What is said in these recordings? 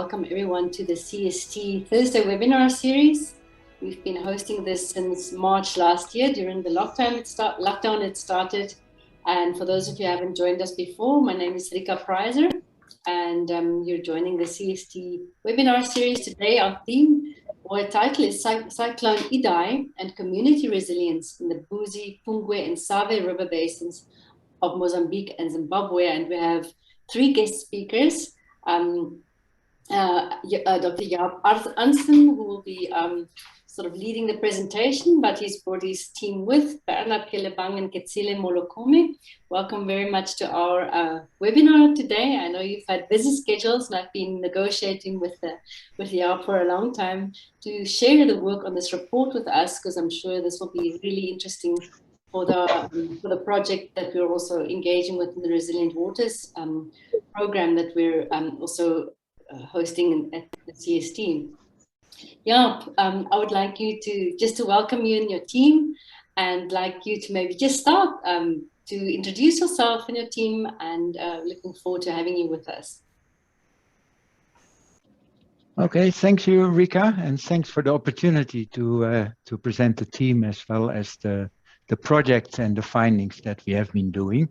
welcome everyone to the CST Thursday webinar series. We've been hosting this since March last year. During the lockdown it started. And for those of you who haven't joined us before, my name is Rika Preiser, and you're joining the CST webinar series today. Our theme or title is Cyclone Idai and Community Resilience in the Buzi, Pungwe and Save river basins of Mozambique and Zimbabwe. And we have three guest speakers. Dr. Jaap Arntzen, who will be sort of leading the presentation, but he's brought his team with Bernard Kelebang and Ketsile Molokome. Welcome very much to our webinar today. I know you've had busy schedules, and I've been negotiating with Jaap for a long time to share the work on this report with us, because I'm sure this will be really interesting for the project that we're also engaging with in the Resilient Waters program that we're also hosting at the CST. Jaap, I would like you to welcome you and your team, and like you to maybe just start to introduce yourself and your team, and looking forward to having you with us. Okay, thank you, Rika, and thanks for the opportunity to present the team as well as the projects and the findings that we have been doing.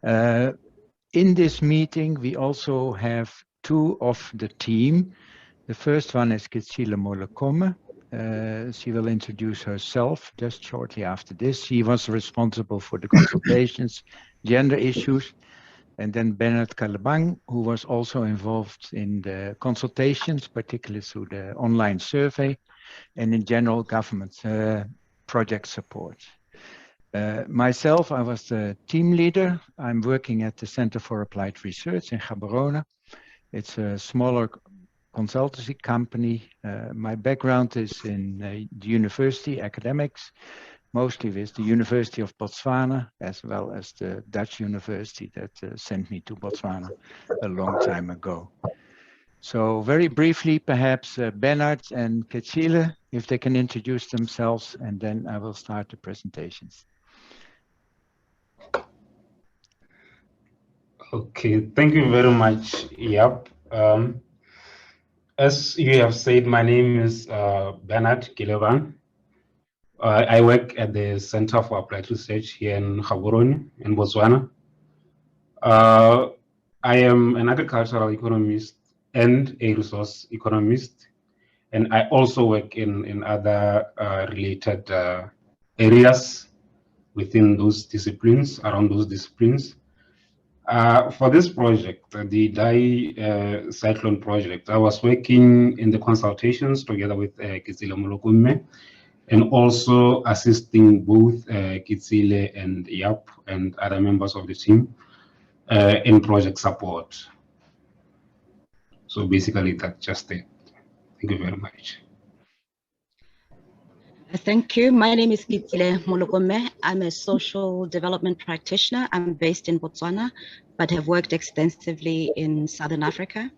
In this meeting, we also have two of the team. The first one is Ketsile Molokome. She will introduce herself just shortly after this. She was responsible for the consultations, gender issues, and then Bernard Kelebang, who was also involved in the consultations, particularly through the online survey and in general government project support. Myself, I was the team leader. I'm working at the Center for Applied Research in Gaborone. It's a smaller consultancy company. My background is in the university academics, mostly with the University of Botswana, as well as the Dutch university that sent me to Botswana a long time ago. So very briefly, perhaps Bernard and Ketsile, if they can introduce themselves, and then I will start the presentations. Okay, thank you very much, Jaap. As you have said, my name is Bernard Kelebang. I work at the Center for Applied Research here in Gaborone, in Botswana. I am an agricultural economist and a resource economist, and I also work in other related areas within those disciplines, around those disciplines. For this project, the Idai Cyclone project, I was working in the consultations together with Ketsile Molokome, and also assisting both Ketsile and Jaap and other members of the team in project support. So basically that's just it. Thank you very much. Thank you. My name is Ketsile Molokome. I'm a social development practitioner. I'm based in Botswana, but have worked extensively in Southern Africa.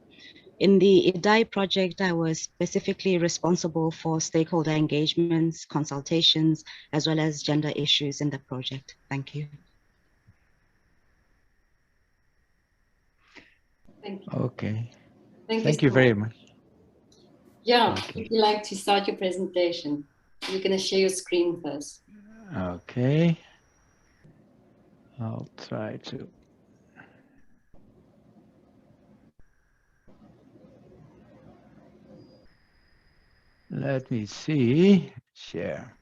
In the Idai project, I was specifically responsible for stakeholder engagements, consultations, as well as gender issues in the project. Thank you. Thank you. Okay. Thank you very much. Yeah, would you like to start your presentation? You're going to share your screen first. Okay. I'll try to. Let me see. Share.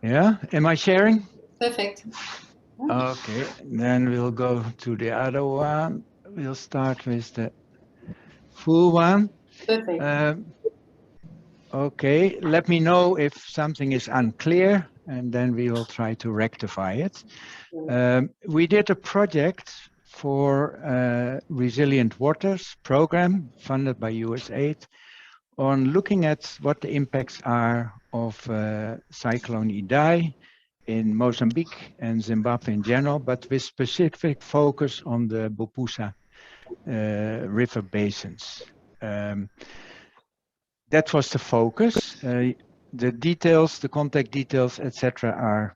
Yeah, am I sharing? Perfect. Okay, then we'll go to the other one. We'll start with the full one. Perfect. Okay, let me know if something is unclear, and then we will try to rectify it. We did a project for Resilient Waters program funded by USAID on looking at what the impacts are of Cyclone Idai in Mozambique and Zimbabwe in general, but with specific focus on the BuPuSa river basins. That was the focus. The details, the contact details, etc., are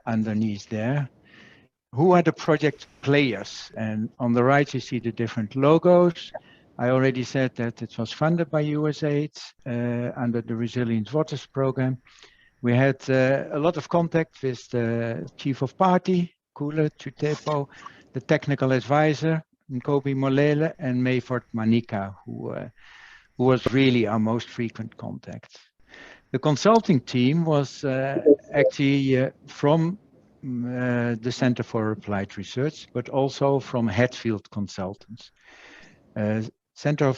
underneath there. Who are the project players? And on the right, you see the different logos. I already said that it was funded by USAID under the Resilient Waters Program. We had a lot of contact with the Chief of Party, Kule Chutepo, the technical advisor, Nkobi Molele, and Mayford Manika, who was really our most frequent contact. The consulting team was actually from the Center for Applied Research, but also from Hatfield Consultants. Center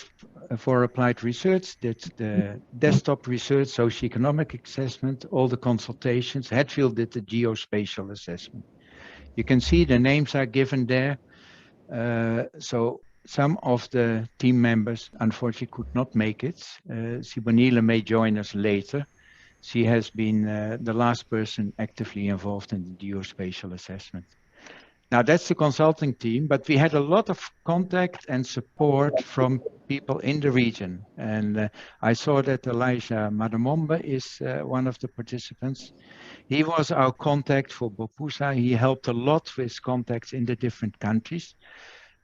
for Applied Research did the desktop research, socioeconomic assessment, all the consultations. Hatfield did the geospatial assessment. You can see the names are given there. So some of the team members unfortunately could not make it. Sibonile may join us later. She has been the last person actively involved in the geospatial assessment. Now that's the consulting team, but we had a lot of contact and support from people in the region. And I saw that Elijah Madamomba is one of the participants. He was our contact for BuPuSa. He helped a lot with contacts in the different countries.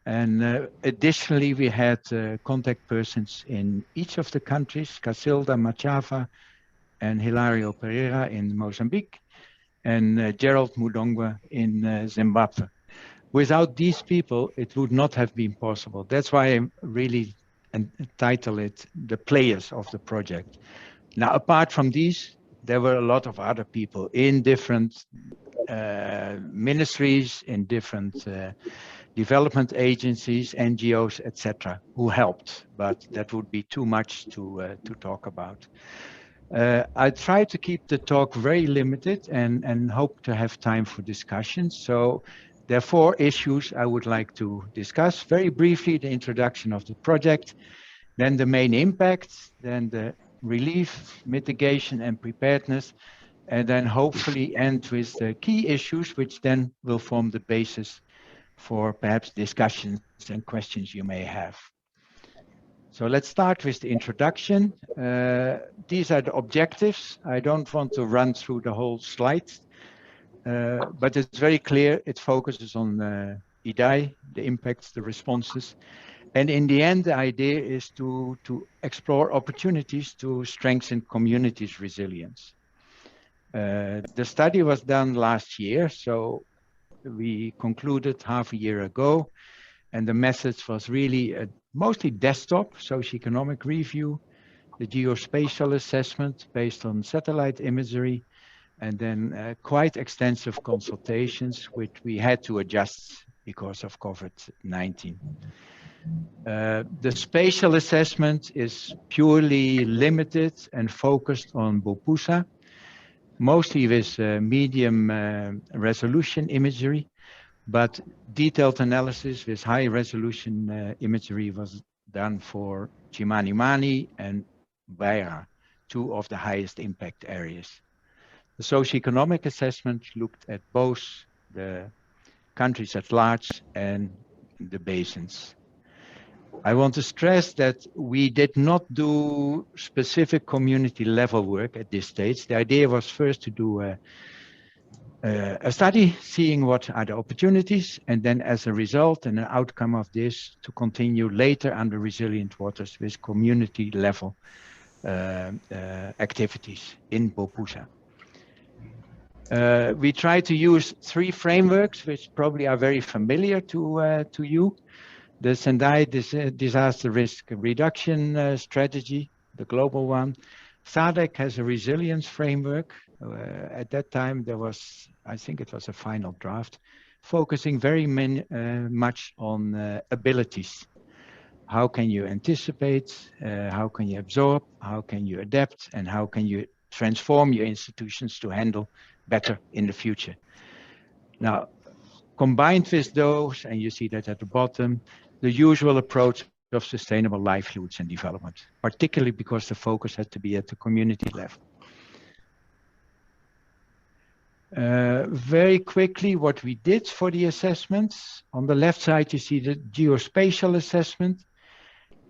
And additionally, we had contact persons in each of the countries, Casilda Machava and Hilario Pereira in Mozambique, and Gerald Mudongwa in Zimbabwe. Without these people, it would not have been possible. That's why I really entitle it the players of the project. Now, apart from these, there were a lot of other people in different ministries, in different development agencies, NGOs, etc., who helped, but that would be too much to talk about. I try to keep the talk very limited and hope to have time for discussion. So there are 4 issues I would like to discuss. Very briefly, the introduction of the project, then the main impacts, then the relief, mitigation, and preparedness, and then hopefully end with the key issues, which then will form the basis for perhaps discussions and questions you may have. So let's start with the introduction. These are the objectives. I don't want to run through the whole slide, but it's very clear. It focuses on Idai, the impacts, the responses. And in the end, the idea is to explore opportunities to strengthen communities' resilience. The study was done last year, so we concluded half a year ago. And the message was really mostly desktop, socioeconomic review, the geospatial assessment based on satellite imagery, and then quite extensive consultations, which we had to adjust because of COVID-19. The spatial assessment is purely limited and focused on BuPuSa, mostly with medium resolution imagery. But detailed analysis with high resolution imagery was done for Chimanimani and Beira, 2 of the highest impact areas. The socioeconomic assessment looked at both the countries at large and the basins. I want to stress that we did not do specific community level work at this stage. The idea was first to do a study, seeing what are the opportunities, and then as a result and an outcome of this, to continue later under resilient waters with community level activities in BuPuSa. We try to use 3 frameworks, which probably are very familiar to you. The Sendai Disaster Risk Reduction Strategy, the global one. SADC has a resilience framework. At that time, there was, I think it was a final draft, focusing very much on abilities. How can you anticipate? How can you absorb? How can you adapt? And how can you transform your institutions to handle better in the future? Now, combined with those, and you see that at the bottom, the usual approach of sustainable livelihoods and development, particularly because the focus had to be at the community level. Very quickly, what we did for the assessments. On the left side, you see the geospatial assessment.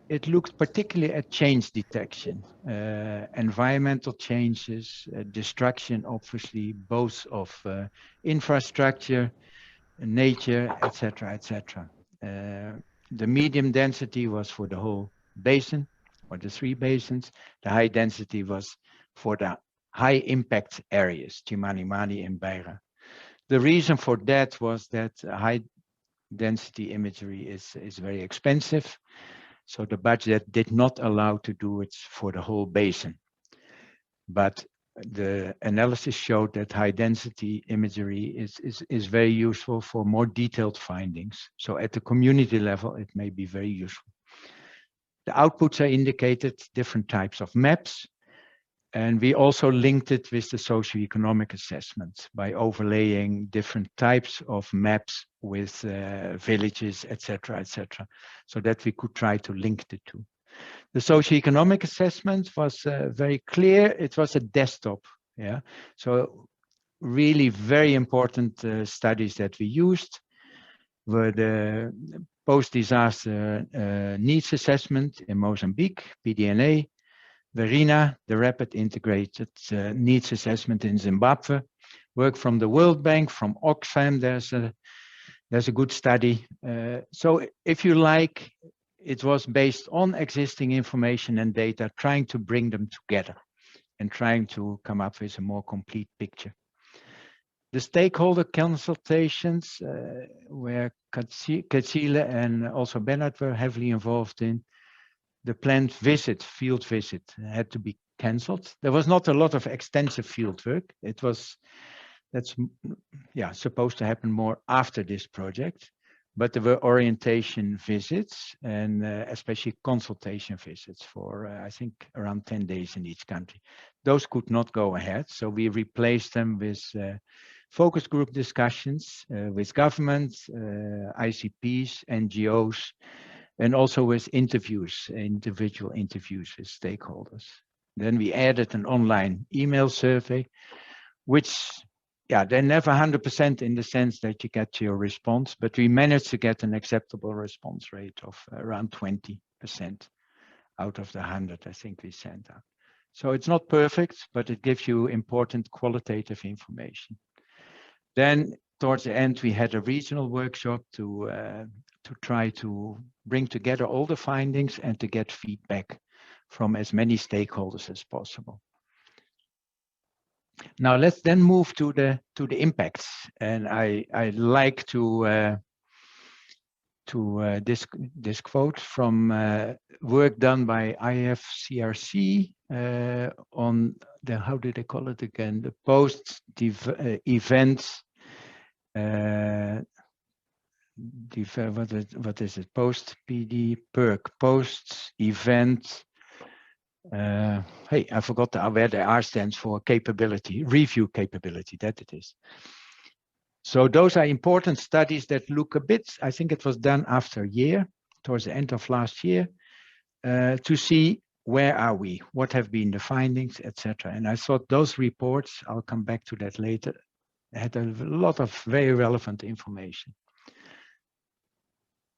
It looked particularly at change detection, environmental changes, destruction, obviously, both of infrastructure, nature, etc., etc. The medium density was for the whole basin, or the 3 basins. The high density was for the high impact areas, Chimanimani and Beira. The reason for that was that high density imagery is very expensive. So the budget did not allow to do it for the whole basin. But the analysis showed that high density imagery is very useful for more detailed findings. So at the community level, it may be very useful. The outputs are indicated different types of maps. And we also linked it with the socioeconomic assessment by overlaying different types of maps with villages, etc., so that we could try to link the two. The socioeconomic assessment was very clear. It was a desktop, yeah. So really very important studies that we used were the post-disaster needs assessment in Mozambique, PDNA, Verina, the rapid integrated needs assessment in Zimbabwe, work from the World Bank, from Oxfam, there's a good study. So if you like, it was based on existing information and data, trying to bring them together and trying to come up with a more complete picture. The stakeholder consultations, where Katsile and also Bernard were heavily involved in, the planned visit, field visit, had to be cancelled. There was not a lot of extensive field work. That's supposed to happen more after this project, but there were orientation visits and especially consultation visits for, I think, around 10 days in each country. Those could not go ahead, so we replaced them with focus group discussions with governments, ICPs, NGOs, and also with interviews, individual interviews with stakeholders. Then we added an online email survey, which, they're never 100% in the sense that you get your response, but we managed to get an acceptable response rate of around 20% out of the 100, I think we sent out. So it's not perfect, but it gives you important qualitative information. Then towards the end, we had a regional workshop to try to bring together all the findings and to get feedback from as many stakeholders as possible. Now let's then move to the impacts, and I like to this quote from work done by IFCRC on the, how do they call it again, the post-event. What is it? Post-PD, PERC, post-event. Hey, I forgot where the R stands for, capability, review capability, that it is. So those are important studies that look a bit, I think it was done after a year, towards the end of last year, to see where are we, what have been the findings, etc. And I thought those reports, I'll come back to that later, had a lot of very relevant information.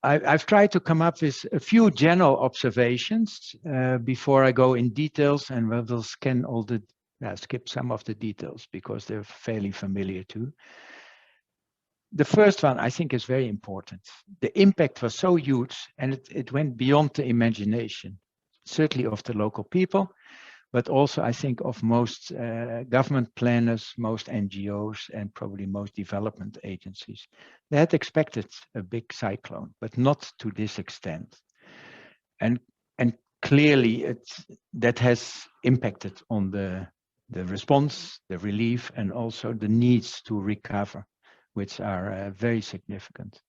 I've tried to come up with a few general observations before I go in details, and we'll scan all the, skip some of the details because they're fairly familiar too. The first one I think is very important. The impact was so huge, and it went beyond the imagination, certainly of the local people, but also I think of most government planners, most NGOs, and probably most development agencies. They had expected a big cyclone, but not to this extent. And clearly that has impacted on the response, the relief, and also the needs to recover, which are very significant.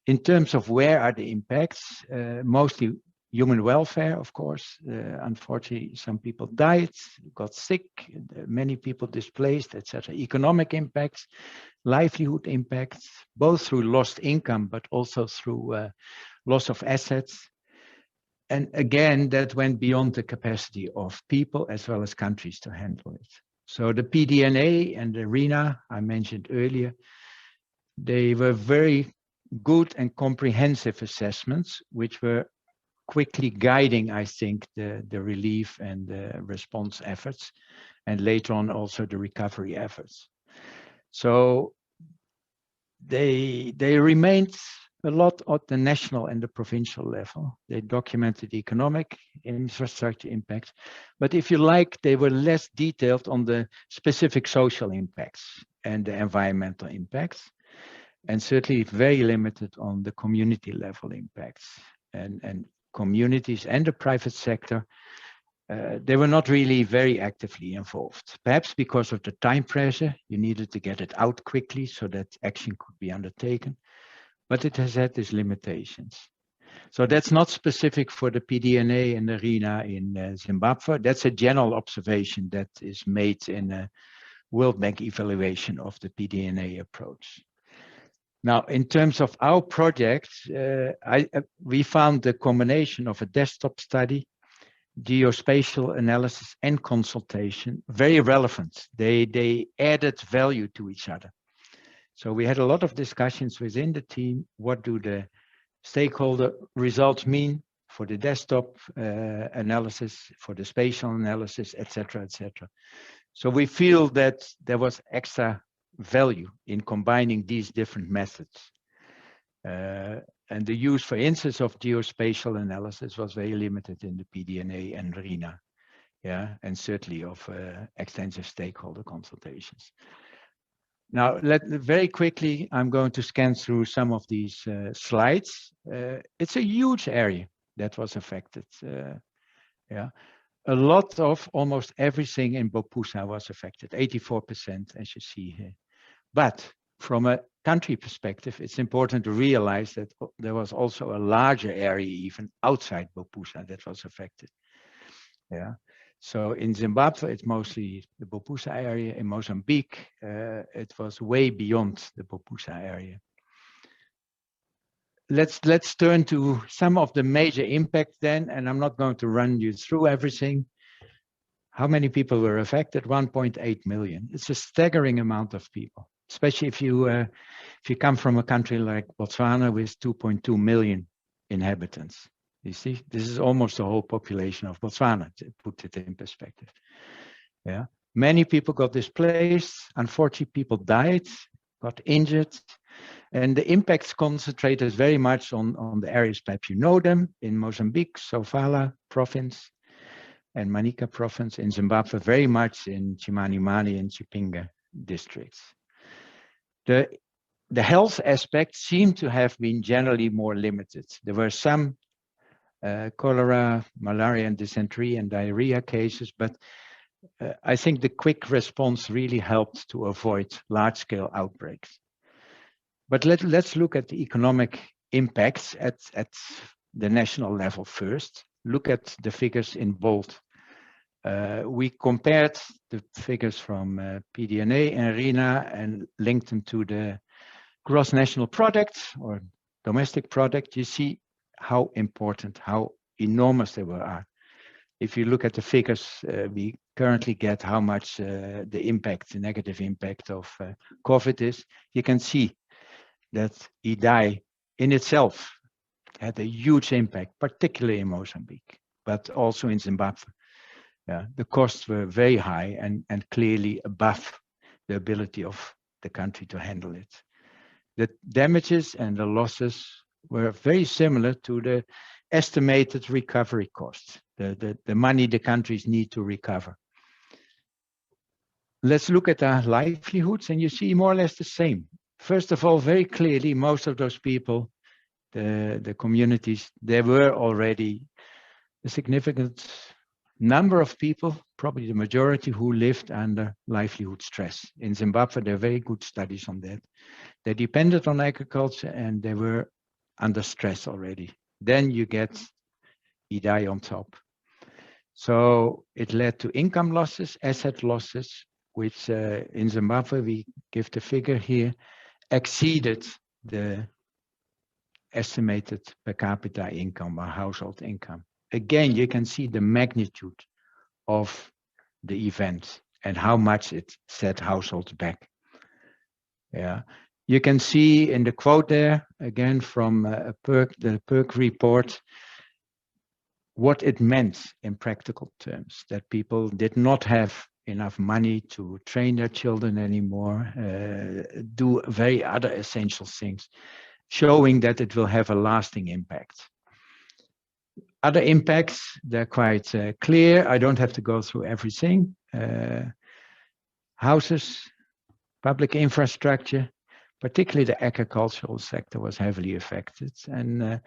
In terms of where are the impacts, mostly human welfare, of course. Unfortunately, some people died, got sick, many people displaced, etc. Economic impacts, livelihood impacts, both through lost income, but also through loss of assets. And again, that went beyond the capacity of people as well as countries to handle it. So the PDNA and the RENA I mentioned earlier, they were very good and comprehensive assessments, which were quickly guiding, I think, the relief and the response efforts, and later on also the recovery efforts. So they remained a lot at the national and the provincial level. They documented the economic infrastructure impacts, but if you like, they were less detailed on the specific social impacts and the environmental impacts, and certainly very limited on the community level impacts. And communities and the private sector, they were not really very actively involved, perhaps because of the time pressure. You needed to get it out quickly so that action could be undertaken, but it has had its limitations. So that's not specific for the PDNA and the RINA in Zimbabwe. That's a general observation that is made in a World Bank evaluation of the PDNA approach. Now, in terms of our project, we found the combination of a desktop study, geospatial analysis, and consultation very relevant. They added value to each other. So we had a lot of discussions within the team. What do the stakeholder results mean for the desktop analysis, for the spatial analysis, etc., etc. So we feel that there was extra value in combining these different methods. And the use, for instance, of geospatial analysis was very limited in the PDNA and RINA, yeah, and certainly of extensive stakeholder consultations. Now, very quickly, I'm going to scan through some of these slides. It's a huge area that was affected. Yeah, a lot of almost everything in BuPuSa was affected, 84%, as you see here. But from a country perspective, it's important to realize that there was also a larger area even outside BuPuSa that was affected. Yeah. So in Zimbabwe, it's mostly the BuPuSa area. In Mozambique, it was way beyond the BuPuSa area. Let's turn to some of the major impacts then, and I'm not going to run you through everything. How many people were affected? 1.8 million. It's a staggering amount of people, especially if you come from a country like Botswana with 2.2 million inhabitants. You see, this is almost the whole population of Botswana, to put it in perspective. Yeah, many people got displaced. Unfortunately, people died, got injured, and the impacts concentrated very much on the areas, perhaps you know them, in Mozambique, Sofala province, and Manica province. In Zimbabwe, very much in Chimanimani and Chipinge districts. The health aspects seem to have been generally more limited. There were some cholera, malaria, and dysentery and diarrhea cases, but I think the quick response really helped to avoid large-scale outbreaks. But let's look at the economic impacts at the national level first. Look at the figures in bold. We compared the figures from PDNA and RINA and linked them to the gross national product or domestic product. You see how important, how enormous they are. If you look at the figures, we currently get how much the impact, the negative impact of COVID is. You can see that Idai in itself had a huge impact, particularly in Mozambique, but also in Zimbabwe. The costs were very high and clearly above the ability of the country to handle it. The damages and the losses were very similar to the estimated recovery costs, the money the countries need to recover. Let's look at our livelihoods, and you see more or less the same. First of all, very clearly, most of those people, the communities, there were already a significant number of people, probably the majority, who lived under livelihood stress. In Zimbabwe, there are very good studies on that. They depended on agriculture and they were under stress already. Then you get Idai on top. So it led to income losses, asset losses, which in Zimbabwe, we give the figure here, exceeded the estimated per capita income or household income. Again, you can see the magnitude of the event and how much it set households back. Yeah, you can see in the quote there, again from the PERC report, what it meant in practical terms, that people did not have enough money to train their children anymore, do very other essential things. showing that it will have a lasting impact. Other impacts, they're quite clear. I don't have to go through everything. Houses, public infrastructure, particularly the agricultural sector was heavily affected. And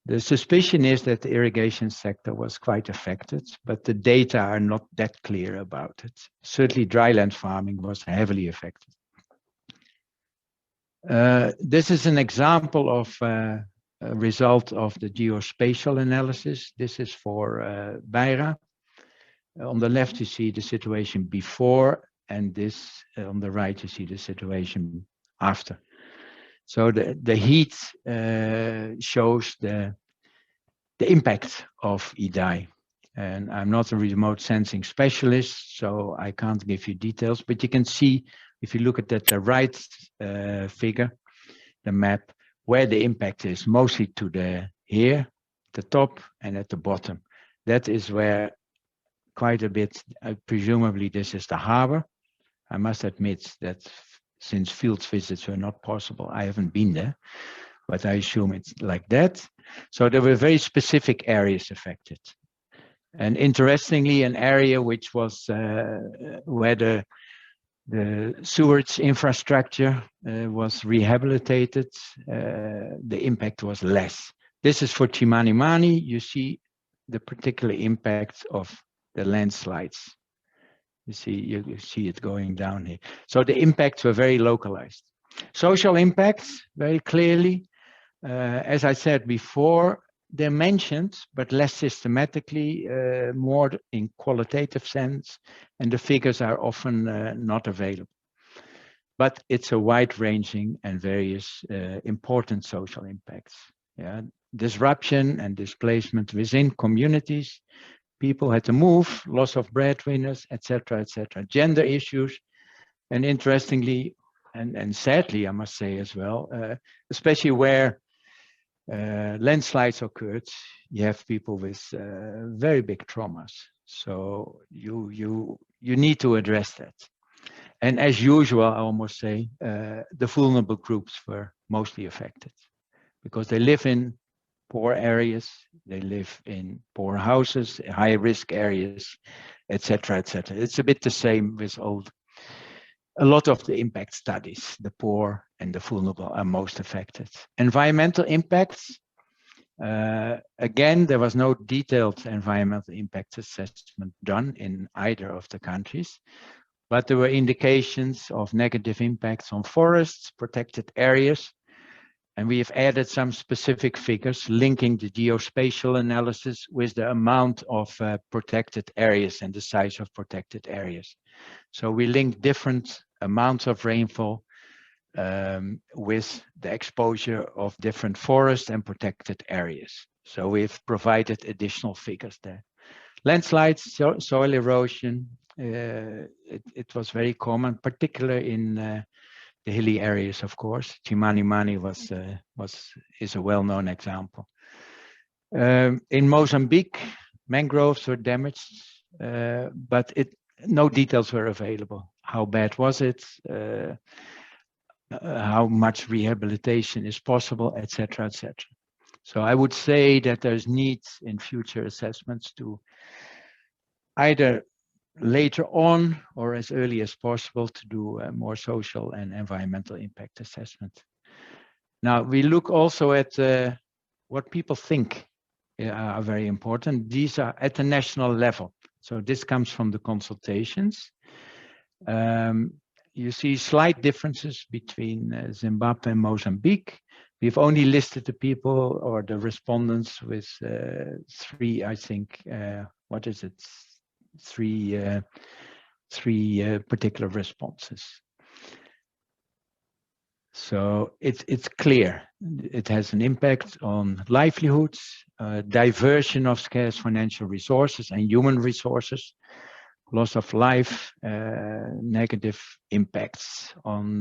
the suspicion is that the irrigation sector was quite affected, but the data are not that clear about it. Certainly dryland farming was heavily affected. This is an example of a result of the geospatial analysis. This is for Beira. On the left, you see the situation before, and this on the right, you see the situation after. So the heat shows the impact of Idai. And I'm not a remote sensing specialist, so I can't give you details, but you can see, if you look at the right figure, the map, where the impact is, mostly to the top and at the bottom. That is where quite a bit, presumably this is the harbor. I must admit that since field visits were not possible, I haven't been there, but I assume it's like that. So there were very specific areas affected. And interestingly, an area which was where the sewage infrastructure was rehabilitated, the impact was less. This is for Chimanimani. You see the particular impact of the landslides. You see it going down here. So the impacts were very localized. Social impacts, very clearly, as I said before, they're mentioned, but less systematically, more in qualitative sense, and the figures are often not available. But it's a wide-ranging and various important social impacts. Yeah? Disruption and displacement within communities, people had to move, loss of breadwinners, etc., etc. Gender issues, and interestingly, and sadly, I must say as well, especially where landslides occurred, you have people with very big traumas. So you need to address that. And as usual, I almost say, the vulnerable groups were mostly affected because they live in poor areas, they live in poor houses, high risk areas, etc., etc. It's a bit the same with a lot of the impact studies. The poor and the vulnerable are most affected. Environmental impacts. Again, there was no detailed environmental impact assessment done in either of the countries, but there were indications of negative impacts on forests, protected areas, and we have added some specific figures linking the geospatial analysis with the amount of protected areas and the size of protected areas. So we link different amounts of rainfall with the exposure of different forests and protected areas. So we've provided additional figures there. Landslides, soil erosion, it was very common, particularly in the hilly areas, of course. Chimanimani is a well-known example. In Mozambique, mangroves were damaged, but no details were available. How bad was it? How much rehabilitation is possible, etc., etc. So I would say that there's needs in future assessments to either later on or as early as possible to do more social and environmental impact assessment. Now we look also at what people think are very important. These are at the national level. So this comes from the consultations. You see slight differences between Zimbabwe and Mozambique. We've only listed the people or the respondents with three, I think, what is it? Three particular responses. So it's clear. It has an impact on livelihoods, diversion of scarce financial resources and human resources, loss of life, negative impacts on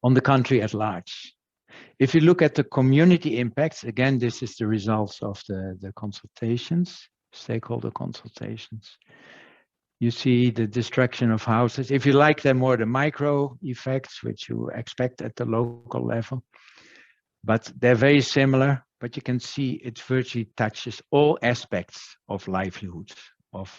the country at large. If you look at the community impacts, again, this is the results of the consultations, stakeholder consultations. You see the destruction of houses. If you like them more, the micro effects, which you expect at the local level, but they're very similar, but you can see it virtually touches all aspects of livelihoods, of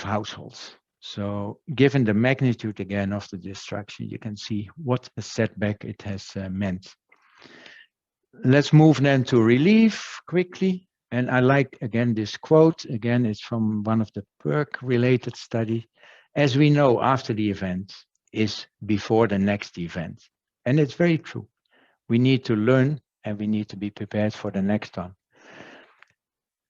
households. So given the magnitude again of the destruction, you can see what a setback it has meant. Let's move then to relief quickly. And I like, again, this quote. Again, it's from one of the PERC-related studies. As we know, after the event is before the next event. And it's very true. We need to learn and we need to be prepared for the next one.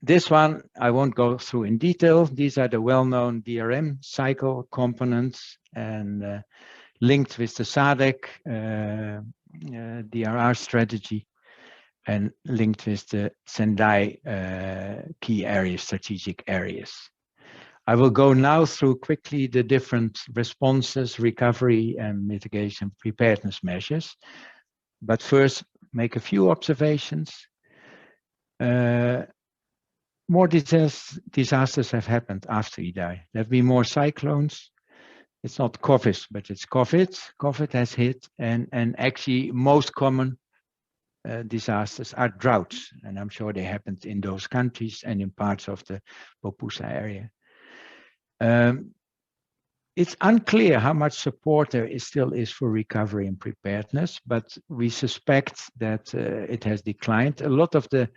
This one, I won't go through in detail. These are the well-known DRM cycle components and linked with the SADC DRR strategy and linked with the Sendai key areas, strategic areas. I will go now through quickly the different responses, recovery and mitigation preparedness measures. But first, make a few observations. More disasters have happened after Idai. There have been more cyclones. It's not COVID, but it's COVID. COVID has hit, and actually most common disasters are droughts, and I'm sure they happened in those countries and in parts of the BuPuSa area. It's unclear how much support there still is for recovery and preparedness, but we suspect that it has declined. A lot of the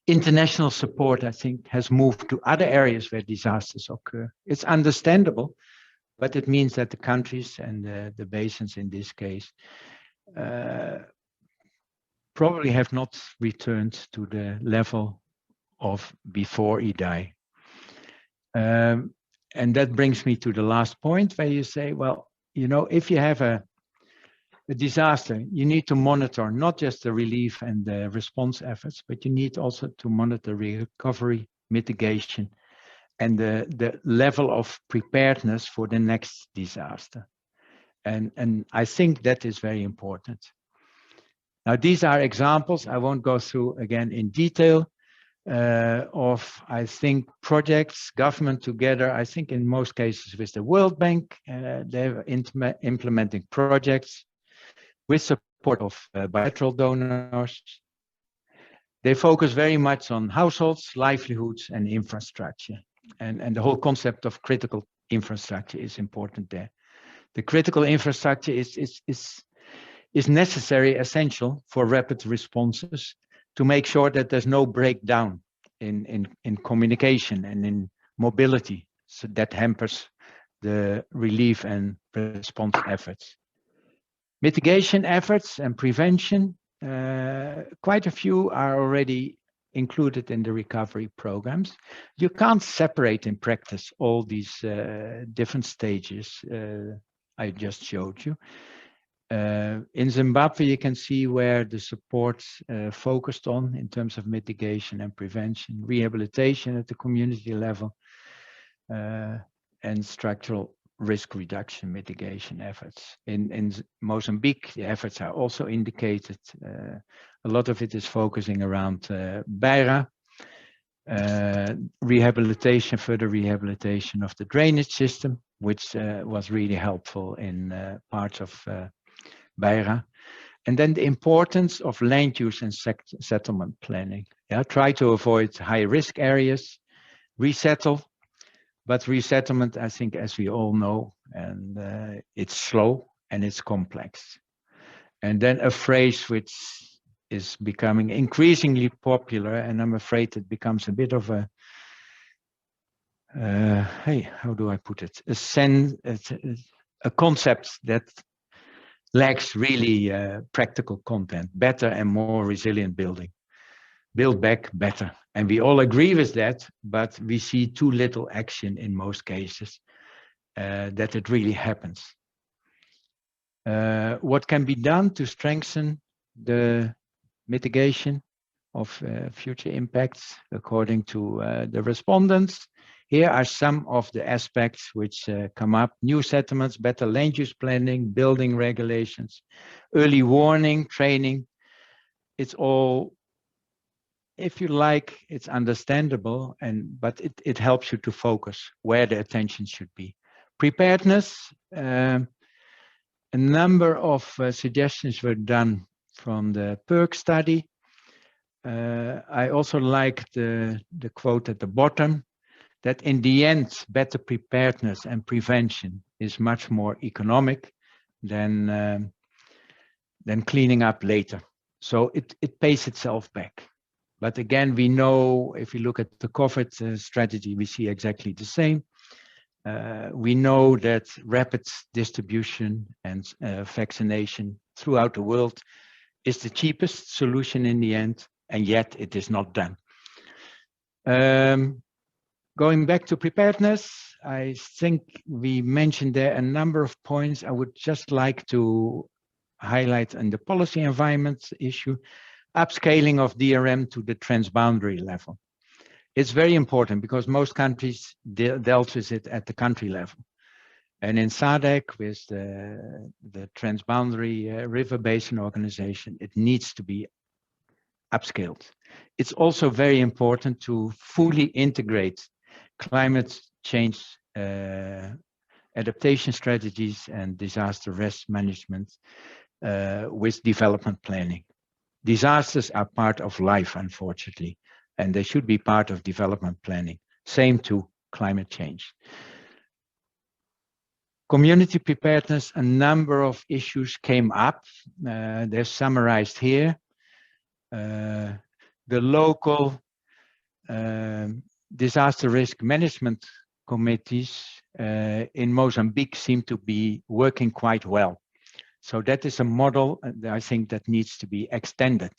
international support, I think, has moved to other areas where disasters occur. It's understandable, but it means that the countries and the basins in this case probably have not returned to the level of before Idai. And that brings me to the last point where you say, well, you know, if you have a disaster, you need to monitor not just the relief and the response efforts, but you need also to monitor recovery, mitigation, and the level of preparedness for the next disaster. And I think that is very important. Now, these are examples. I won't go through again in detail of, I think, projects, government together, I think in most cases with the World Bank, they're implementing projects with support of bilateral donors. They focus very much on households, livelihoods, and infrastructure. And the whole concept of critical infrastructure is important there. The critical infrastructure is necessary, essential for rapid responses to make sure that there's no breakdown in communication and in mobility, so that hampers the relief and response efforts. Mitigation efforts and prevention, quite a few are already included in the recovery programs. You can't separate in practice all these different stages I just showed you. In Zimbabwe, you can see where the support focused on in terms of mitigation and prevention, rehabilitation at the community level, and structural risk reduction mitigation efforts. In Mozambique, the efforts are also indicated. A lot of it is focusing around Beira, rehabilitation, further rehabilitation of the drainage system, which was really helpful in parts of Beira. And then the importance of land use and settlement planning. Yeah, try to avoid high risk areas, resettle, but resettlement, I think, as we all know, and it's slow and it's complex. And then a phrase which is becoming increasingly popular, and I'm afraid it becomes a bit of a, hey, how do I put it? A concept that lacks really practical content, better and more resilient building. Build back better. And we all agree with that, but we see too little action in most cases that it really happens. What can be done to strengthen the mitigation of future impacts according to the respondents? Here are some of the aspects which come up: new settlements, better land use planning, building regulations, early warning, training. It's all if you like, it's understandable, but it helps you to focus where the attention should be. Preparedness, a number of suggestions were done from the PERC study. I also like the quote at the bottom, that in the end, better preparedness and prevention is much more economic than cleaning up later. So it pays itself back. But again, we know if you look at the COVID strategy, we see exactly the same. We know that rapid distribution and vaccination throughout the world is the cheapest solution in the end, and yet it is not done. Going back to preparedness, I think we mentioned there a number of points I would just like to highlight in the policy environment issue. Upscaling of DRM to the transboundary level. It's very important because most countries dealt with it at the country level. And in SADC, with the transboundary river basin organization, it needs to be upscaled. It's also very important to fully integrate climate change adaptation strategies and disaster risk management with development planning. Disasters are part of life, unfortunately, and they should be part of development planning. Same to climate change. Community preparedness, a number of issues came up. They're summarized here. The local disaster risk management committees in Mozambique seem to be working quite well. So that is a model I think that needs to be extended.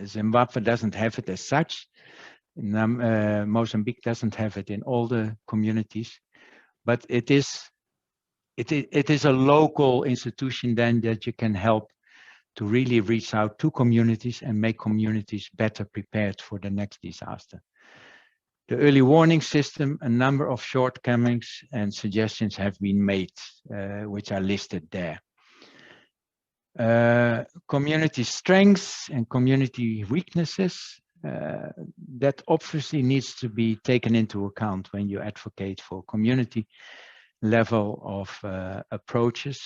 Zimbabwe doesn't have it as such. Mozambique doesn't have it in all the communities, but it is a local institution then that you can help to really reach out to communities and make communities better prepared for the next disaster. The early warning system, a number of shortcomings and suggestions have been made, which are listed there. Community strengths and community weaknesses, that obviously needs to be taken into account when you advocate for community level of approaches.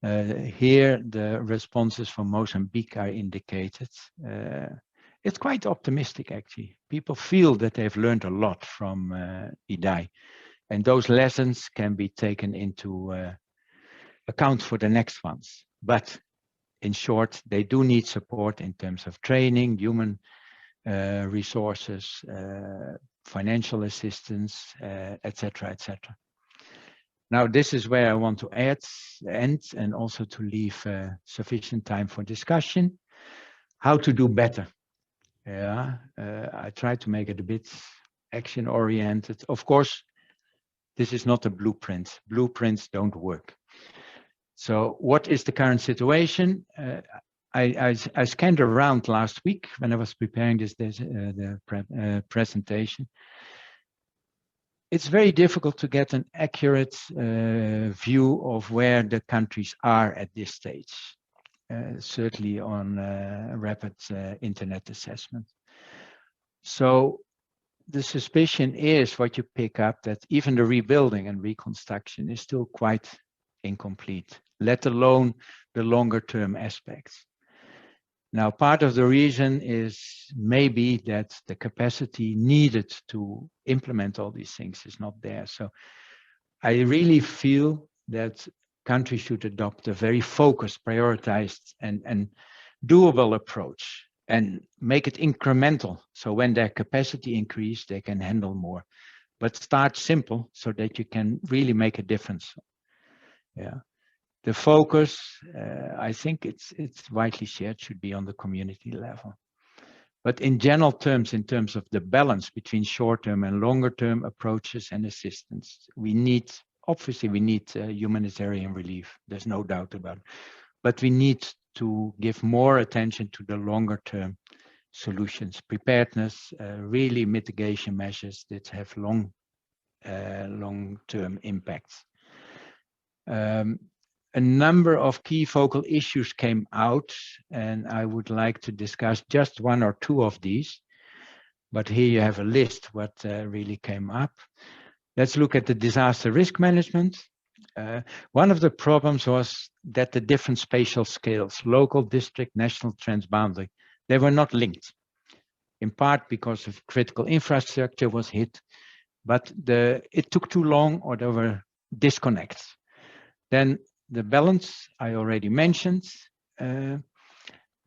Here, the responses from Mozambique are indicated. It's quite optimistic, actually. People feel that they've learned a lot from Idai, and those lessons can be taken into account for the next ones. But in short, they do need support in terms of training, human resources, financial assistance, etc., etc. Now, this is where I want to end and also to leave sufficient time for discussion. How to do better? Yeah, I try to make it a bit action-oriented. Of course, this is not a blueprint. Blueprints don't work. So what is the current situation? I scanned around last week when I was preparing the presentation. It's very difficult to get an accurate view of where the countries are at this stage, certainly on rapid internet assessment. So the suspicion is what you pick up, that even the rebuilding and reconstruction is still quite incomplete, let alone the longer term aspects. Now, part of the reason is maybe that the capacity needed to implement all these things is not there. So I really feel that countries should adopt a very focused, prioritized, and doable approach and make it incremental. So when their capacity increase, they can handle more. But start simple so that you can really make a difference. Yeah. The focus, I think it's widely shared, should be on the community level. But in general terms, in terms of the balance between short-term and longer-term approaches and assistance, obviously we need humanitarian relief. There's no doubt about it. But we need to give more attention to the longer-term solutions, preparedness, really mitigation measures that have long-term impacts. a number of key focal issues came out, and I would like to discuss just one or two of these. But here you have a list what really came up. Let's look at the disaster risk management. One of the problems was that the different spatial scales, local, district, national, transboundary, they were not linked. In part because of critical infrastructure was hit, but it took too long or there were disconnects. Then the balance I already mentioned.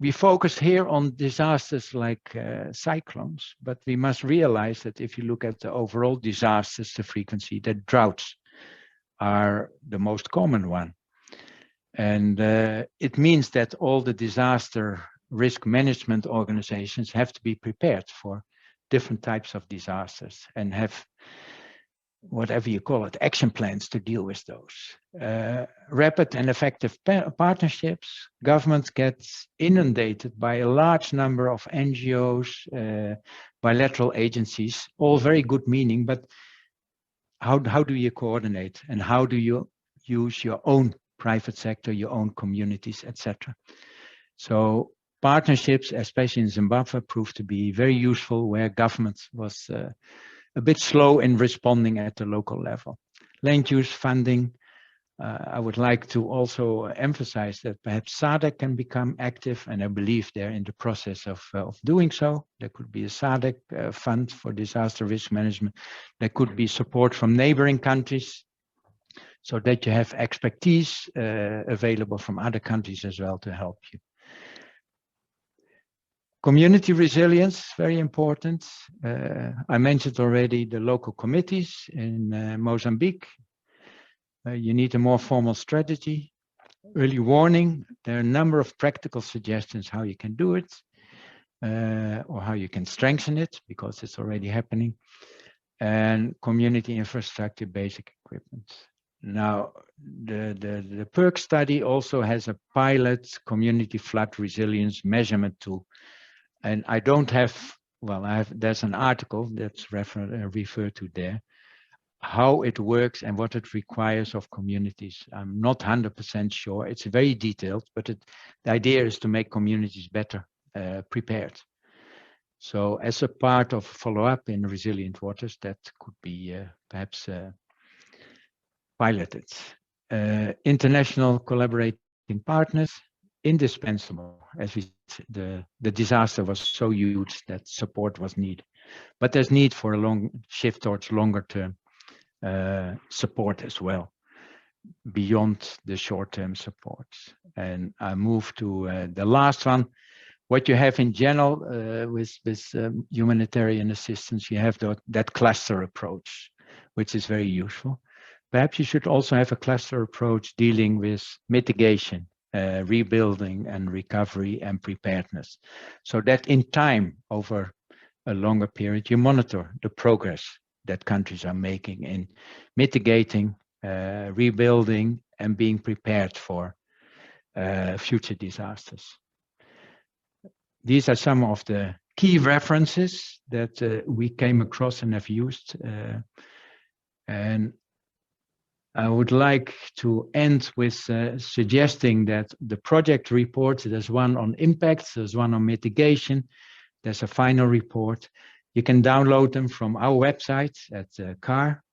We focus here on disasters like cyclones, but we must realize that if you look at the overall disasters, the frequency, that droughts are the most common one. And it means that all the disaster risk management organizations have to be prepared for different types of disasters and have, whatever you call it, action plans to deal with those. Rapid and effective partnerships. Government gets inundated by a large number of NGOs, bilateral agencies, all very good meaning, but how do you coordinate and how do you use your own private sector, your own communities, etc. So partnerships, especially in Zimbabwe, proved to be very useful where government was a bit slow in responding at the local level. Land use funding, I would like to also emphasize that perhaps SADC can become active, and I believe they're in the process of doing so. There could be a SADC fund for disaster risk management. There could be support from neighboring countries so that you have expertise available from other countries as well to help you. Community resilience, very important. I mentioned already the local committees in Mozambique. You need a more formal strategy. Early warning, there are a number of practical suggestions how you can do it or how you can strengthen it because it's already happening. And community infrastructure, basic equipment. Now, the PERC study also has a pilot community flood resilience measurement tool. And I don't have, well, there's an article that's referred to there, how it works and what it requires of communities. I'm not 100% sure. It's very detailed, but the idea is to make communities better prepared. So as a part of follow-up in resilient waters, that could be perhaps piloted. International collaborating partners, indispensable, as we said, the disaster was so huge that support was needed. But there's need for a long shift towards longer term support as well, beyond the short-term supports. And I move to the last one. What you have in general with humanitarian assistance, you have that cluster approach, which is very useful. Perhaps you should also have a cluster approach dealing with mitigation, rebuilding and recovery and preparedness, so that in time, over a longer period, you monitor the progress that countries are making in mitigating, rebuilding, and being prepared for future disasters. These are some of the key references that we came across and have used. And I would like to end with suggesting that the project reports, there's one on impacts, there's one on mitigation, there's a final report. You can download them from our website at CAR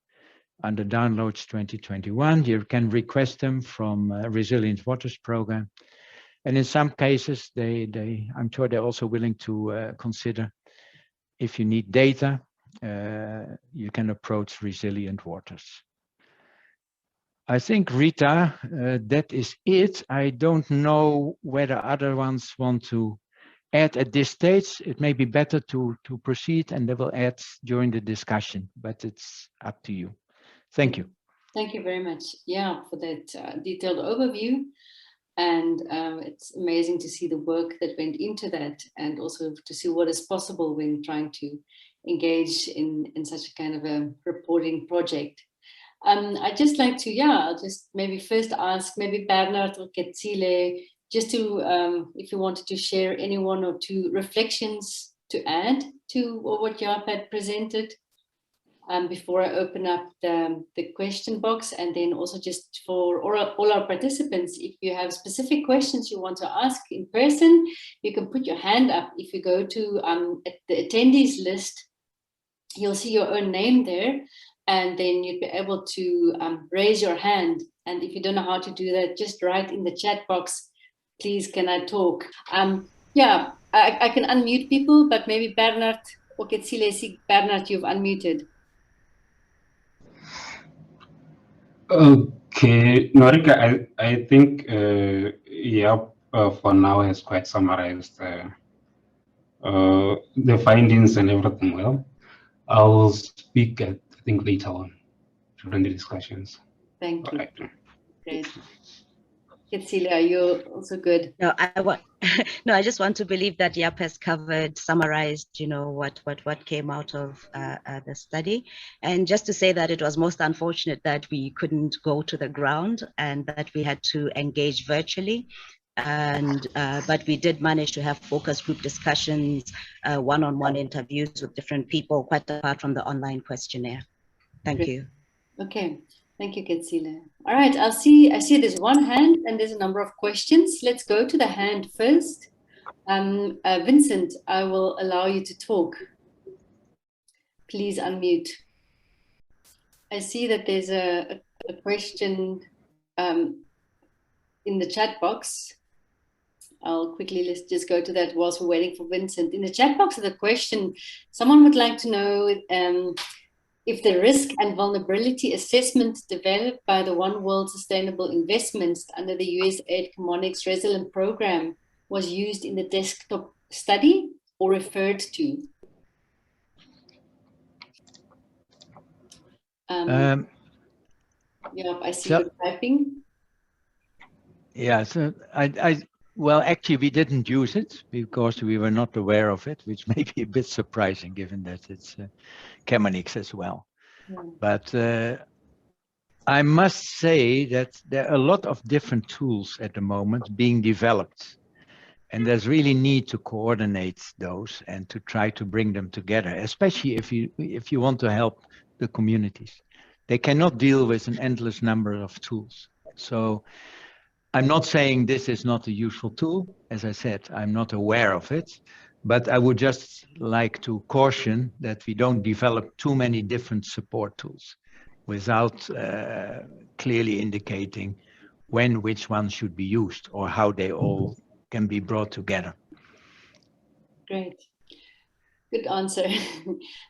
under Downloads 2021. You can request them from Resilient Waters Program. And in some cases, I'm sure they're also willing to consider if you need data, you can approach Resilient Waters. I think, Rita, that is it. I don't know whether other ones want to add at this stage. It may be better to proceed and they will add during the discussion, but it's up to you. Thank you. Thank you very much, yeah, for that detailed overview. And it's amazing to see the work that went into that and also to see what is possible when trying to engage in such a kind of a reporting project. I'd just like to, I'll just maybe first ask maybe Bernard or Ketsile, just to, if you wanted to share any one or two reflections to add to what Jaap had presented. before I open up the question box, and then also just for all our participants, if you have specific questions you want to ask in person, you can put your hand up. If you go to the attendees list, you'll see your own name there, and then you'd be able to raise your hand. And if you don't know how to do that, just write in the chat box, please, can I talk? Yeah, I can unmute people, but maybe Bernard or Ketsile, Bernard, you've unmuted. Okay, Norika, I think Jaap for now has quite summarized the findings and everything well. I will speak I think later on during the discussions. Thank you. Right. Great. Ketsile, you're also good. No, I just want to believe that Jaap has summarized, what came out of the study. And just to say that it was most unfortunate that we couldn't go to the ground and that we had to engage virtually. But we did manage to have focus group discussions, one-on-one interviews with different people, quite apart from the online questionnaire. Thank Great. you. Okay. Thank you, Ketsile. All right, I see there's one hand and there's a number of questions. Let's go to the hand first. Vincent, I will allow you to talk. Please unmute. I see that there's a question in the chat box. I'll quickly, let's just go to that whilst we're waiting for Vincent. In the chat box, the question, someone would like to know if the risk and vulnerability assessment developed by the One World Sustainable Investments under the USAID Commonics Resilient Program was used in the desktop study or referred to? Yeah, I see you typing. Yeah, so well, actually, we didn't use it because we were not aware of it, which may be a bit surprising given that it's Chemonics as well. Yeah. But I must say that there are a lot of different tools at the moment being developed. And there's really need to coordinate those and to try to bring them together, especially if you want to help the communities. They cannot deal with an endless number of tools. So I'm not saying this is not a useful tool. As I said, I'm not aware of it, but I would just like to caution that we don't develop too many different support tools without clearly indicating when which one should be used or how they all can be brought together. Great. Good answer.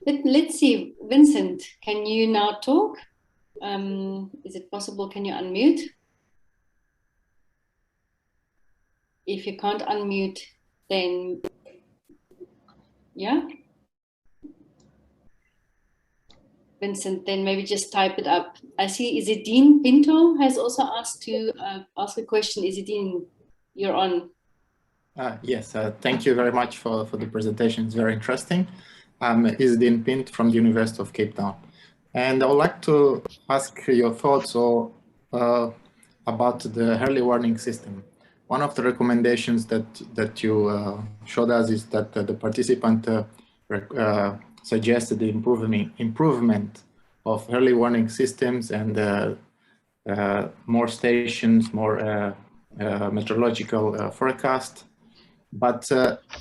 Let's see, Vincent, can you now talk? Is it possible? Can you unmute? If you can't unmute, then yeah. Vincent, then maybe just type it up. I see Isidine Pinto has also asked to ask a question. Isidine, you're on. Yes, thank you very much for the presentation. It's very interesting. I'm Isidine Pinto from the University of Cape Town. And I would like to ask your thoughts about the early warning system. One of the recommendations that you showed us is that the participant suggested the improvement of early warning systems and more stations, more meteorological forecast. But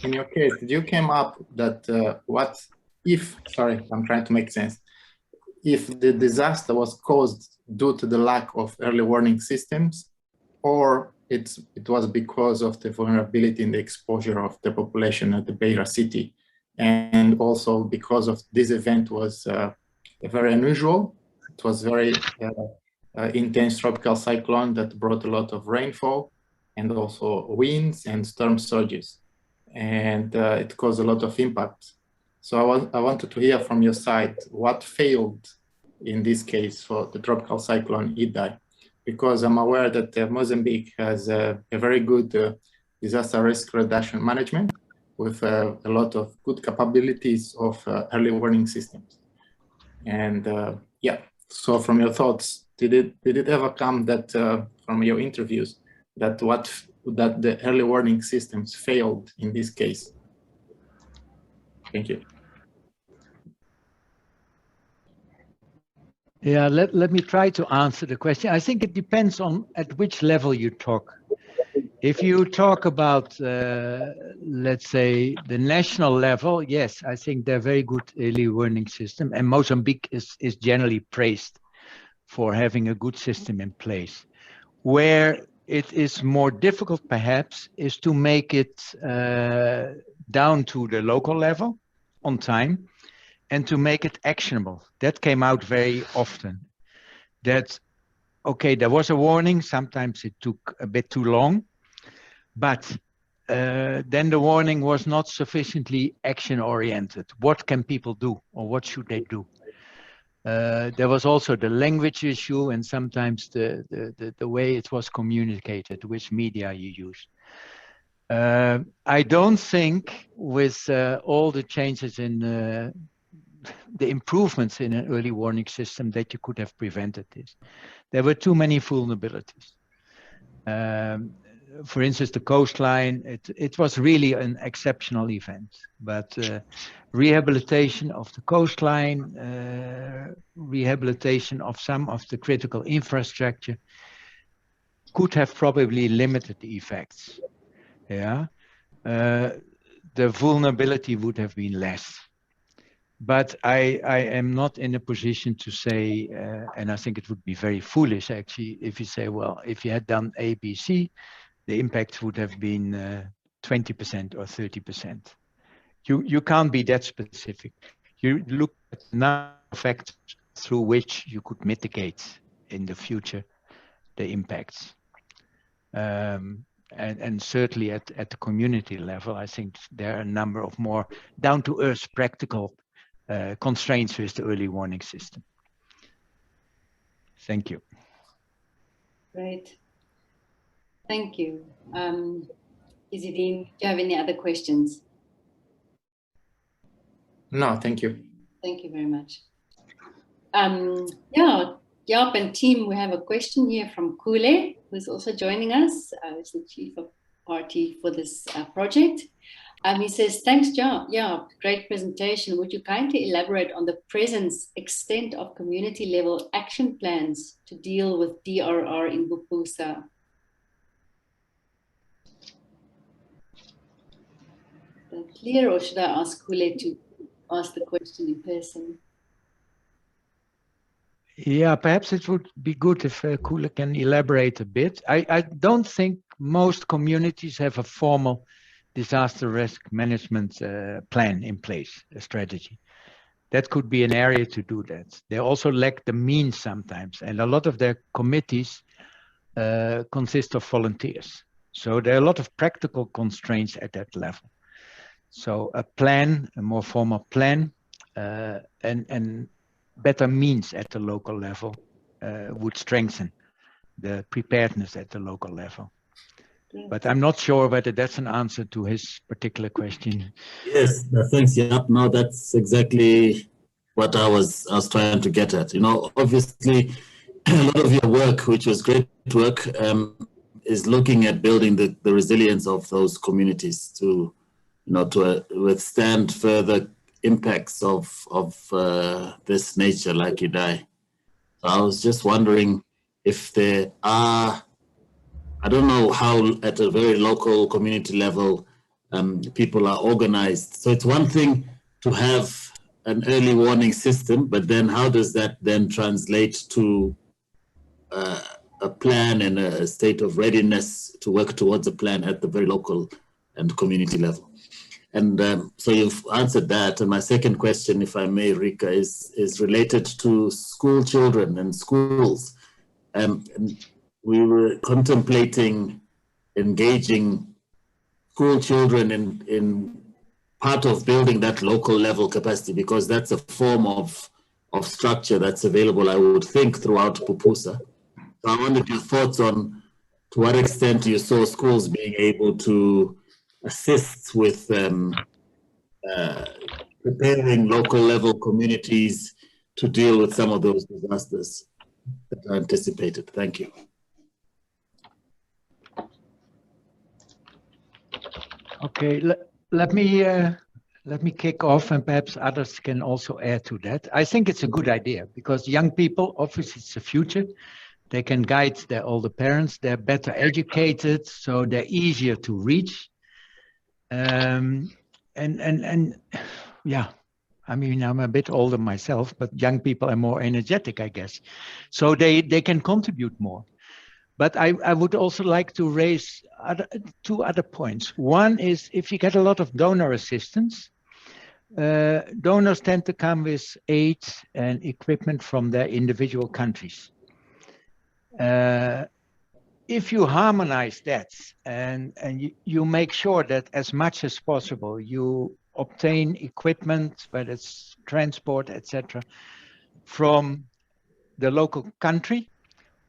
in your case, did you came up that what if, sorry, I'm trying to make sense, if the disaster was caused due to the lack of early warning systems, or it was because of the vulnerability in the exposure of the population at the Beira city, and also because of this event was very unusual. It was very intense tropical cyclone that brought a lot of rainfall and also winds and storm surges, and it caused a lot of impact. So I wanted to hear from your side what failed in this case for the tropical cyclone Idai, because I'm aware that Mozambique has a very good disaster risk reduction management with a lot of good capabilities of early warning systems. And yeah, so from your thoughts, did it ever come that from your interviews that the early warning systems failed in this case? Thank you. Yeah, let me try to answer the question. I think it depends on at which level you talk. If you talk about, let's say, the national level, yes, I think they're very good early warning system, and Mozambique is generally praised for having a good system in place. Where it is more difficult, perhaps, is to make it down to the local level on time and to make it actionable. That came out very often. That, okay, there was a warning, sometimes it took a bit too long, but then the warning was not sufficiently action-oriented. What can people do, or what should they do? There was also the language issue, and sometimes the way it was communicated, which media you use. I don't think with all the changes in the improvements in an early warning system that you could have prevented this. There were too many vulnerabilities. For instance, the coastline, it was really an exceptional event, but rehabilitation of the coastline, rehabilitation of some of the critical infrastructure could have probably limited the effects. Yeah, the vulnerability would have been less. But I am not in a position to say, and I think it would be very foolish actually, if you say, well, if you had done A, B, C, the impact would have been 20% or 30%. You can't be that specific. You look at the number of factors through which you could mitigate in the future the impacts. And certainly at the community level, I think there are a number of more down-to-earth practical constraints with the early warning system. Thank you. Great. Thank you. Isidine, do you have any other questions? No, thank you. Thank you very much. Yeah, Jaap and team, we have a question here from Kule, who's also joining us. He's the chief of party for this project. He says, thanks, Jaap, great presentation. Would you kindly elaborate on the presence, extent of community level action plans to deal with DRR in BuPuSa? Is that clear, or should I ask Kule to ask the question in person? Yeah, perhaps it would be good if Kule can elaborate a bit. I don't think most communities have a formal disaster risk management plan in place, a strategy. That could be an area to do that. They also lack the means sometimes, and a lot of their committees consist of volunteers. So there are a lot of practical constraints at that level. So a plan, a more formal plan, and better means at the local level would strengthen the preparedness at the local level. But I'm not sure whether that's an answer to his particular question. Yes, thanks, Jaap. No, that's exactly what I was trying to get at. You know, obviously, a lot of your work, which was great work, is looking at building the resilience of those communities to, you know, to withstand further impacts of this nature like Idai. So I was just wondering if there are, I don't know how at a very local community level people are organized. So it's one thing to have an early warning system, but then how does that then translate to a plan and a state of readiness to work towards a plan at the very local and community level? And so you've answered that. And my second question, if I may, Rika, is related to school children and schools. And we were contemplating engaging school children in part of building that local level capacity, because that's a form of structure that's available, I would think, throughout BuPuSa. So I wondered your thoughts on to what extent you saw schools being able to assist with preparing local level communities to deal with some of those disasters that are anticipated. Thank you. Okay, let let me kick off, and perhaps others can also add to that. I think it's a good idea because young people, obviously it's the future. They can guide their older parents. They're better educated, so they're easier to reach. And yeah, I mean, I'm a bit older myself, but young people are more energetic, I guess. So they can contribute more. But I would also like to raise two other points. One is if you get a lot of donor assistance, donors tend to come with aid and equipment from their individual countries. If you harmonize that and you make sure that as much as possible you obtain equipment, whether it's transport, etc., from the local country,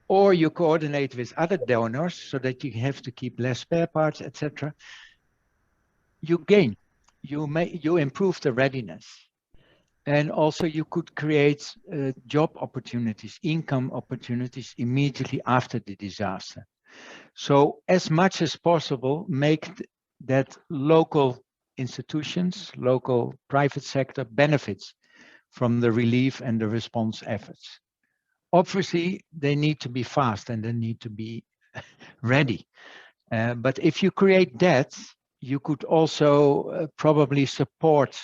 or you coordinate with other donors so that you have to keep less spare parts, etc., you gain, you improve the readiness. And also you could create job opportunities, income opportunities immediately after the disaster. So as much as possible, make that local institutions, local private sector benefits from the relief and the response efforts. Obviously, they need to be fast and they need to be ready. But if you create that, you could also probably support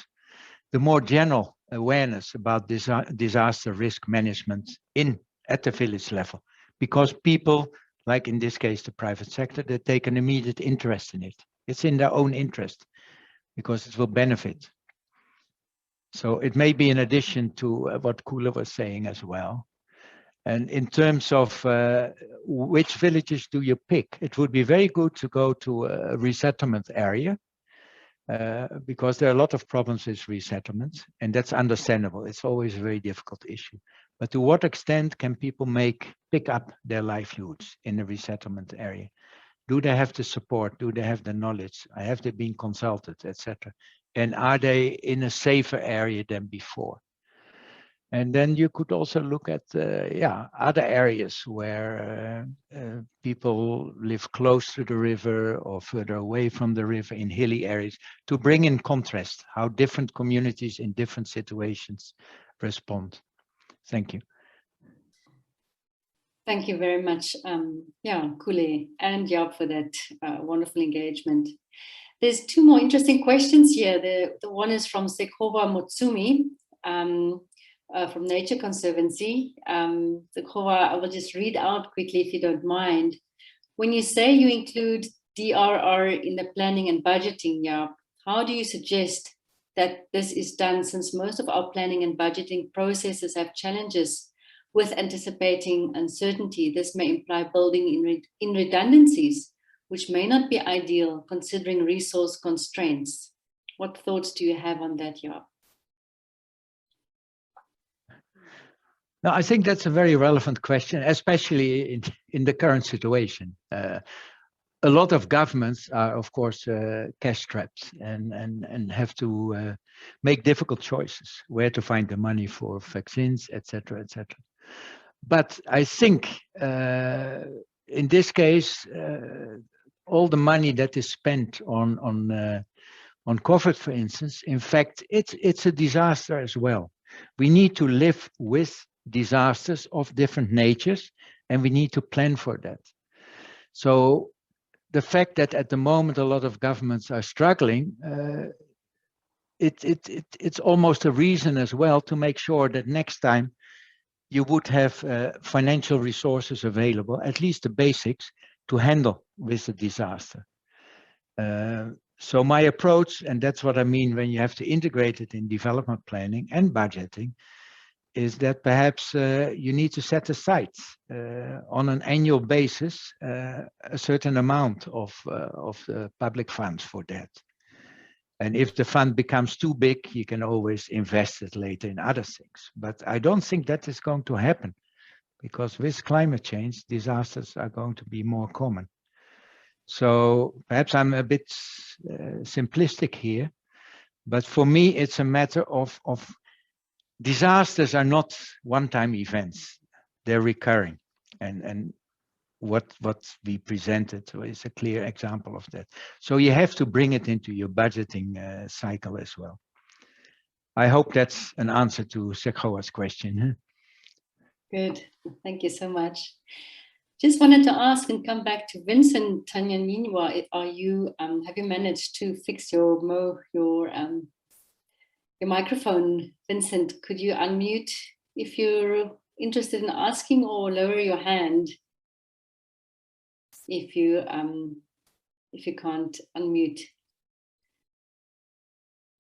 the more general awareness about disaster risk management at the village level, because people, like in this case, the private sector, they take an immediate interest in it. It's in their own interest because it will benefit. So it may be in addition to what Kula was saying as well. And in terms of which villages do you pick, it would be very good to go to a resettlement area because there are a lot of problems with resettlements, and that's understandable. It's always a very difficult issue. But to what extent can people pick up their livelihoods in the resettlement area? Do they have the support? Do they have the knowledge? Have they been consulted, etc.? And are they in a safer area than before? And then you could also look at other areas where people live close to the river or further away from the river in hilly areas to bring in contrast how different communities in different situations respond. Thank you. Thank you very much, Kule and Jaap, for that wonderful engagement. There's two more interesting questions here. The one is from Sekova Motsumi, from Nature Conservancy. Sekova, I will just read out quickly if you don't mind. When you say you include DRR in the planning and budgeting, Jaap, how do you suggest that this is done, since most of our planning and budgeting processes have challenges with anticipating uncertainty? This may imply building in redundancies, which may not be ideal considering resource constraints. What thoughts do you have on that, Jaap? No, I think that's a very relevant question, especially in the current situation. A lot of governments are, of course, cash-strapped and have to make difficult choices, where to find the money for vaccines, etc., etc. But I think in this case, all the money that is spent on COVID, for instance, in fact, it's a disaster as well. We need to live with disasters of different natures, and we need to plan for that. So the fact that at the moment a lot of governments are struggling, it's almost a reason as well to make sure that next time you would have financial resources available, at least the basics, to handle with the disaster. So my approach, and that's what I mean when you have to integrate it in development planning and budgeting, is that perhaps you need to set aside on an annual basis a certain amount of the public funds for that. And if the fund becomes too big, you can always invest it later in other things. But I don't think that is going to happen, because with climate change, disasters are going to be more common. So perhaps I'm a bit simplistic here, but for me, it's a matter of disasters are not one-time events. They're recurring. And what we presented is a clear example of that. So you have to bring it into your budgeting cycle as well. I hope that's an answer to Sekhoa's question. Good, thank you so much. Just wanted to ask and come back to Vincent Tanyaninwa. Are you have you managed to fix your microphone, Vincent? Could you unmute if you're interested in asking, or lower your hand if you can't unmute?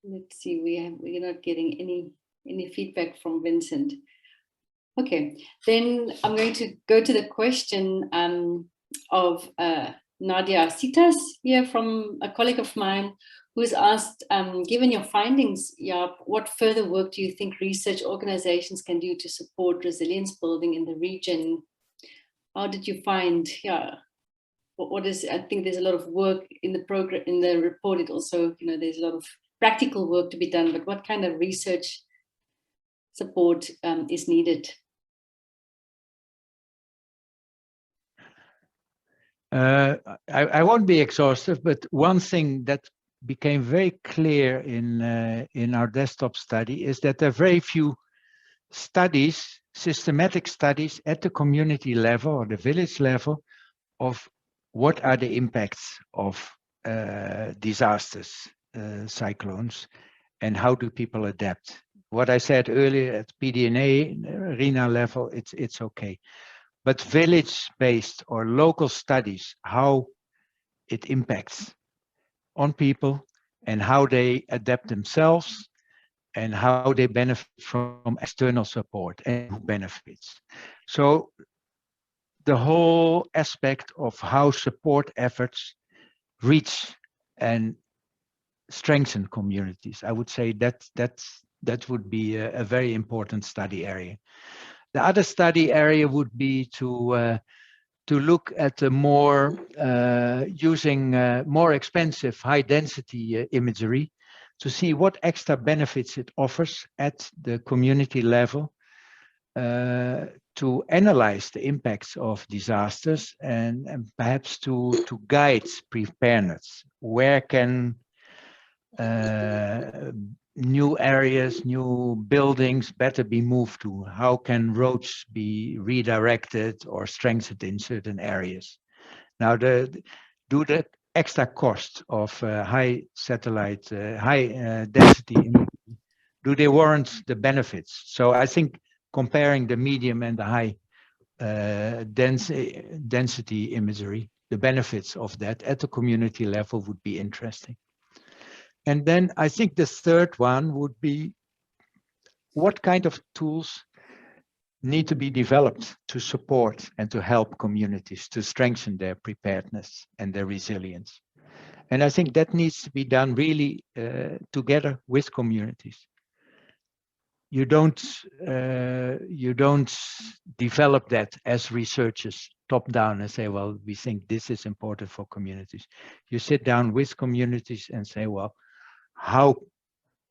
Let's see. We're not getting any feedback from Vincent. Okay, then I'm going to go to the question of Nadia Sitas here, from a colleague of mine, who's asked, given your findings, Jaap, what further work do you think research organizations can do to support resilience building in the region? How did you find, what is, I think there's a lot of work in the report. It also, there's a lot of practical work to be done, but what kind of research support is needed? I won't be exhaustive, but one thing that became very clear in our desktop study is that there are very few studies, systematic studies at the community level or the village level of what are the impacts of disasters, cyclones, and how do people adapt. What I said earlier at PDNA, RINA level, it's okay. But village-based or local studies, how it impacts on people and how they adapt themselves and how they benefit from external support and who benefits. So the whole aspect of how support efforts reach and strengthen communities, I would say that would be a very important study area. The other study area would be to look at the more using more expensive high density imagery to see what extra benefits it offers at the community level to analyze the impacts of disasters and perhaps to guide preparedness. Where can new areas, new buildings better be moved to? How can roads be redirected or strengthened in certain areas? Now, do the extra cost of high density imagery, do they warrant the benefits? So I think comparing the medium and the high density imagery, the benefits of that at the community level would be interesting. And then I think the third one would be what kind of tools need to be developed to support and to help communities to strengthen their preparedness and their resilience. And I think that needs to be done really together with communities. You don't develop that as researchers top down and say, well, we think this is important for communities. You sit down with communities and say, well, how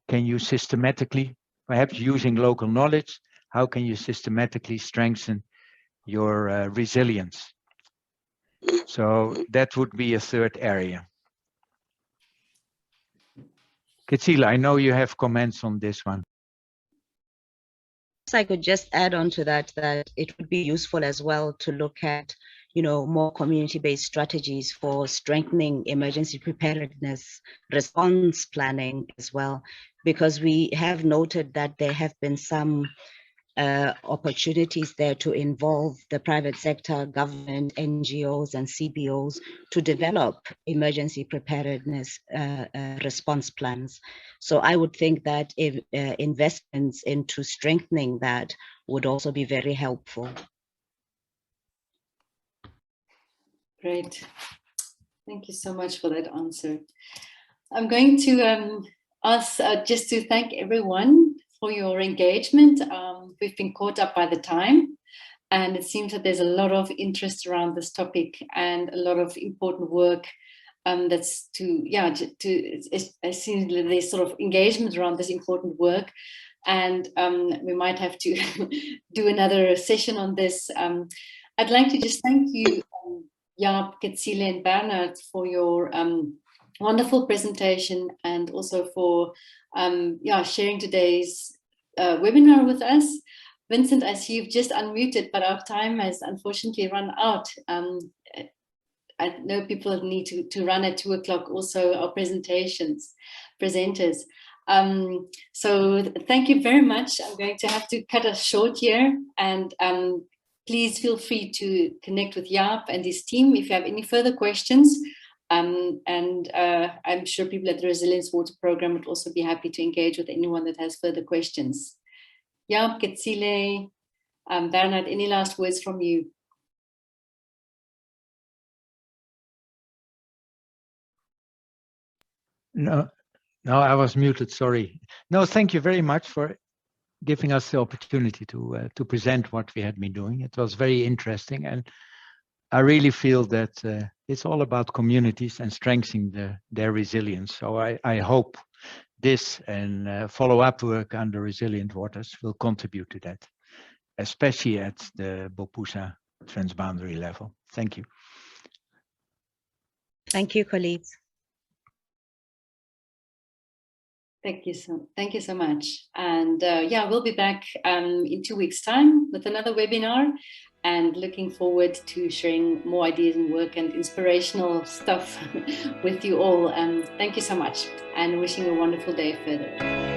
can you systematically, perhaps using local knowledge, how can you systematically strengthen your resilience? So that would be a third area. Kitsila, I know you have comments on this one. I could just add on to that it would be useful as well to look at, more community-based strategies for strengthening emergency preparedness, response planning as well, because we have noted that there have been some opportunities there to involve the private sector, government, NGOs, and CBOs to develop emergency preparedness response plans. So I would think that if, investments into strengthening that would also be very helpful. Great. Thank you so much for that answer. I'm going to ask just to thank everyone for your engagement. We've been caught up by the time, and it seems that there's a lot of interest around this topic and a lot of important work that's I see there's sort of engagement around this important work, and we might have to do another session on this. I'd like to just thank you Jaap, Ketsile, and Bernard for your wonderful presentation, and also for sharing today's webinar with us. Vincent, I see you've just unmuted, but our time has unfortunately run out. I know people need to run at 2 o'clock, also our presenters. So thank you very much. I'm going to have to cut us short here, and please feel free to connect with Jaap and his team if you have any further questions. I'm sure people at the Resilience Water Program would also be happy to engage with anyone that has further questions. Jaap, Ketsile, Bernard, any last words from you? No, I was muted, sorry. No, thank you very much for giving us the opportunity to present what we had been doing. It was very interesting, and I really feel that it's all about communities and strengthening their resilience. So I hope this and follow-up work under Resilient Waters will contribute to that, especially at the BuPuSa transboundary level. Thank you. Thank you, colleagues. Thank you so much. And we'll be back in 2 weeks' time with another webinar, and looking forward to sharing more ideas and work and inspirational stuff with you all. Thank you so much, and wishing a wonderful day further.